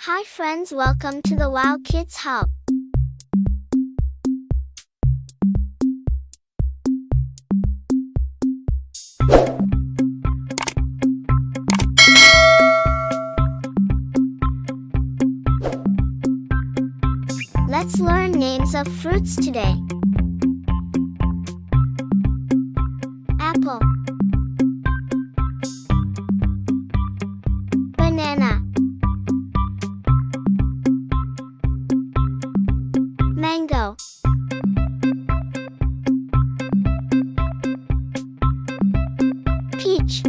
Hi friends, welcome to the Wow Kids Hub. Let's learn names of fruits today. Apple, banana, mango, peach,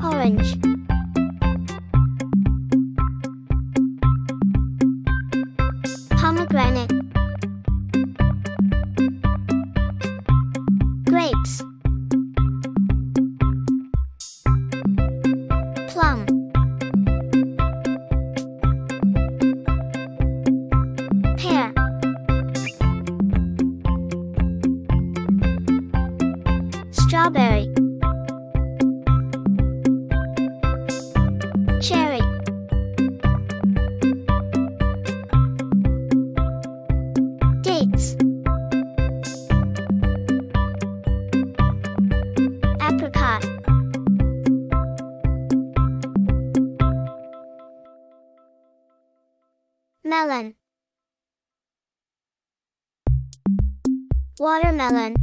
orange, pomegranate, grapes, plum, pear, strawberry, cherry, dates, apricot, melon, watermelon,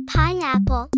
pineapple,